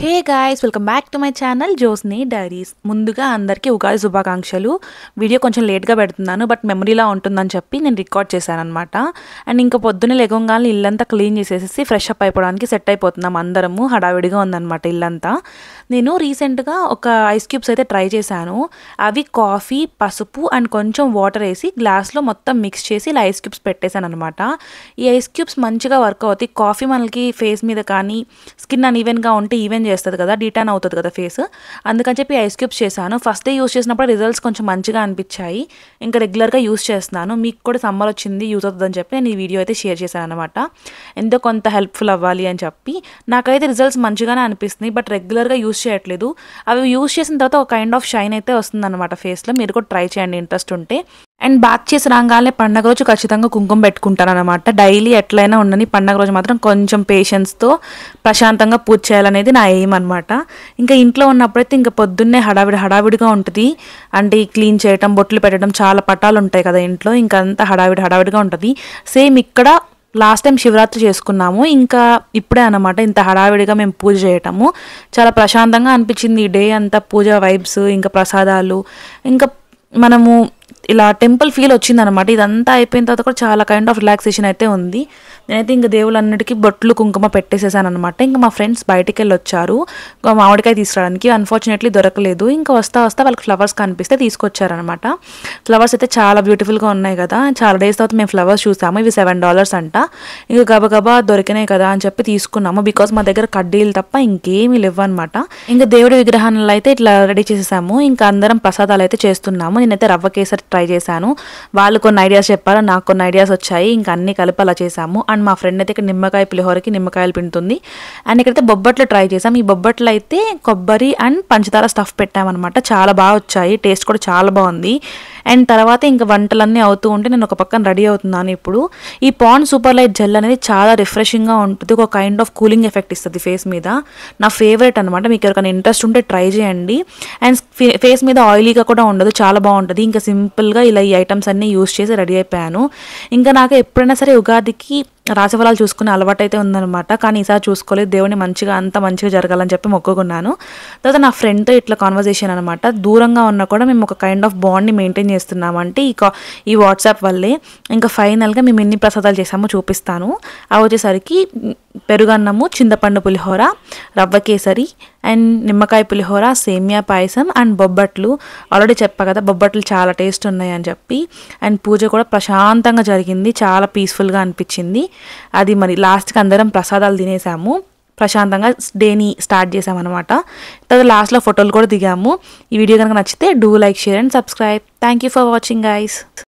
Hey guys, welcome back to my channel Josni diaries. ముందుగా అందరికీ ఉగాది శుభాకాంక్షలు. వీడియో కొంచెం లేట్గా పెడుతున్నాను, బట్ మెమరీలా ఉంటుందని చెప్పి నేను రికార్డ్ చేశాను అనమాట. అండ్ ఇంకా పొద్దున్నే లెగంగానే ఇల్లంతా క్లీన్ చేసేసి ఫ్రెష్ అప్ అయిపోవడానికి సెట్ అయిపోతున్నాం అందరము. హడావిడిగా ఉందన్నమాట ఇల్లంతా. నేను రీసెంట్గా ఒక ఐస్ క్యూబ్స్ అయితే ట్రై చేశాను. అవి కాఫీ, పసుపు అండ్ కొంచెం వాటర్ వేసి గ్లాస్లో మొత్తం మిక్స్ చేసి ఇలా ఐస్ క్యూబ్స్ పెట్టేశాను అనమాట. ఈ ఐస్ క్యూబ్స్ మంచిగా వర్క్ అవుతాయి. కాఫీ మనకి ఫేస్ మీద కానీ స్కిన్ అన్ఈవెన్గా ఉంటే ఈవెన్ చేస్తుంది కదా, డీటాన్ అవుతుంది కదా ఫేస్. అందుకని చెప్పి ఐస్ క్యూబ్స్ చేశాను. ఫస్ట్ డే యూస్ చేసినప్పుడు రిజల్ట్స్ కొంచెం మంచిగా అనిపించాయి. ఇంకా రెగ్యులర్గా యూస్ చేస్తున్నాను. మీకు కూడా సమ్మర్ వచ్చింది, యూజ్ అవుతుందని చెప్పి నేను ఈ వీడియో అయితే షేర్ చేశాను అనమాట. ఎంతో కొంత హెల్ప్ఫుల్ అవ్వాలి అని చెప్పి. నాకైతే రిజల్ట్స్ మంచిగానే అనిపిస్తున్నాయి, బట్ రెగ్యులర్గా యూస్ చేయట్లేదు. అవి యూస్ చేసిన తర్వాత ఒక కైండ్ ఆఫ్ షైన్ అయితే వస్తుంది అనమాట ఫేస్లో. మీరు కూడా ట్రై చేయండి ఇంట్రెస్ట్ ఉంటే. అండ్ బాత్ చేసి రాగానే పండగ రోజు ఖచ్చితంగా కుంకుమ పెట్టుకుంటాను అనమాట. డైలీ ఎట్లయినా ఉండని, పండగ రోజు మాత్రం కొంచెం పేషెన్స్తో ప్రశాంతంగా పూజ చేయాలనేది నా ఎయిమ్ అనమాట. ఇంకా ఇంట్లో ఉన్నప్పుడైతే ఇంకా పొద్దున్నే హడావిడిగా ఉంటుంది. అంటే క్లీన్ చేయటం, బొట్లు పెట్టడం, చాలా పటాలు ఉంటాయి కదా ఇంట్లో. ఇంకా అంతా హడావిడిగా ఉంటుంది. సేమ్ ఇక్కడ లాస్ట్ టైం శివరాత్రి చేసుకున్నాము. ఇంకా ఇప్పుడే అనమాట ఇంత హడావిడిగా మేము పూజ చేయటము. చాలా ప్రశాంతంగా అనిపించింది ఈ డే అంతా. పూజ వైబ్స్, ఇంకా ప్రసాదాలు, ఇంకా మనము ఇలా టెంపుల్ ఫీల్ వచ్చిందనమాట. ఇదంతా అయిపోయిన తర్వాత కూడా చాలా కైండ్ ఆఫ్ రిలాక్సేషన్ అయితే ఉంది. నేనైతే ఇంకా దేవుళ్ళన్నిటికీ బొట్లు కుంకుమ పెట్టేసేసాను అనమాట. ఇంకా మా ఫ్రెండ్స్ బయటికి వెళ్ళి వచ్చారు మామిడికాయ తీసుకురావడానికి. అన్ఫార్చునేట్లీ దొరకలేదు. ఇంకా వస్తా వాళ్ళకి ఫ్లవర్స్ కనిపిస్తే తీసుకొచ్చారనమాట. ఫ్లవర్స్ అయితే చాలా బ్యూటిఫుల్గా ఉన్నాయి కదా. చాలా డేస్ తర్వాత మేము ఫ్లవర్స్ చూసాము. ఇవి $7 అంట. ఇంకా గబగబా దొరికినాయి కదా అని చెప్పి తీసుకున్నాము. బికాస్ మా దగ్గర కడ్డీలు తప్ప ఇంకేమీ లేవు అనమాట. ఇంకా దేవుడి విగ్రహాలను అయితే ఇట్లా రెడీ చేసేసాము. ఇంకా అందరం ప్రసాదాలు అయితే చేస్తున్నాము. నేనైతే రవ్వ కేసరి ట్రై చేశాను. వాళ్ళు కొన్ని ఐడియాస్ చెప్పారు, నాకు కొన్ని ఐడియాస్ వచ్చాయి. ఇంకా అన్ని కలిపి అలా చేసాము. అండ్ మా ఫ్రెండ్ అయితే ఇక్కడ నిమ్మకాయ పులిహోరకి నిమ్మకాయలు పిండుతుంది. అండ్ ఇక్కడైతే బొబ్బట్లు ట్రై చేసాం. ఈ బొబ్బట్లు అయితే కొబ్బరి అండ్ పంచదార స్టఫ్ పెట్టామన్నమాట. చాలా బాగా వచ్చాయి, టేస్ట్ కూడా చాలా బాగుంది. అండ్ తర్వాత ఇంకా వంటలన్నీ అవుతూ ఉంటే నేను ఒక పక్కన రెడీ అవుతున్నాను. ఇప్పుడు ఈ పాండ్ సూపర్ లైట్ జెల్ అనేది చాలా రిఫ్రెషింగ్గా ఉంటుంది. ఒక కైండ్ ఆఫ్ కూలింగ్ ఎఫెక్ట్ ఇస్తుంది ఫేస్ మీద. నా ఫేవరెట్ అనమాట. మీకు ఎవరికైనా ఇంట్రెస్ట్ ఉంటే ట్రై చేయండి. అండ్ ఫేస్ మీద ఆయిలీగా కూడా ఉండదు, చాలా బాగుంటుంది. ఇంకా సింపుల్గా ఇలా ఈ ఐటమ్స్ అన్నీ యూస్ చేసి రెడీ అయిపోయాను. ఇంకా నాకు ఎప్పుడైనా సరే ఉగాదికి రాశిఫలాలు చూసుకునే అలవాటు అయితే ఉందనమాట. కానీ ఈసారి చూసుకోలేదు. దేవుని అంత మంచిగా జరగాలని చెప్పి మొక్కుకున్నాను. తర్వాత నా ఫ్రెండ్తో ఇట్లా కాన్వర్జేషన్ అనమాట. దూరంగా ఉన్నా కూడా మేము ఒక కైండ్ ఆఫ్ బాండ్ని మెయింటైన్ చేస్తున్నామంటే ఈ వాట్సాప్ వల్లే. ఇంకా ఫైనల్గా మేము ఎన్ని ప్రసాదాలు చేసామో చూపిస్తాను. అవి వచ్చేసరికి పెరుగన్నము, చింతపండు పులిహోర, రవ్వ కేసరి అండ్ నిమ్మకాయ పులిహోర, సేమియా పాయసం అండ్ బొబ్బట్లు. ఆల్రెడీ చెప్పా కదా బొబ్బట్లు చాలా టేస్ట్ ఉన్నాయి అని చెప్పి. అండ్ పూజ కూడా ప్రశాంతంగా జరిగింది, చాలా పీస్ఫుల్గా అనిపించింది. అది మరి లాస్ట్కి అందరం ప్రసాదాలు తినేసాము. ప్రశాంతంగా డేని స్టార్ట్ చేసామన్నమాట. తర్వాత లాస్ట్లో ఫోటోలు కూడా దిగాము. ఈ వీడియో కనుక నచ్చితే do like, share and subscribe. Thank you for watching guys.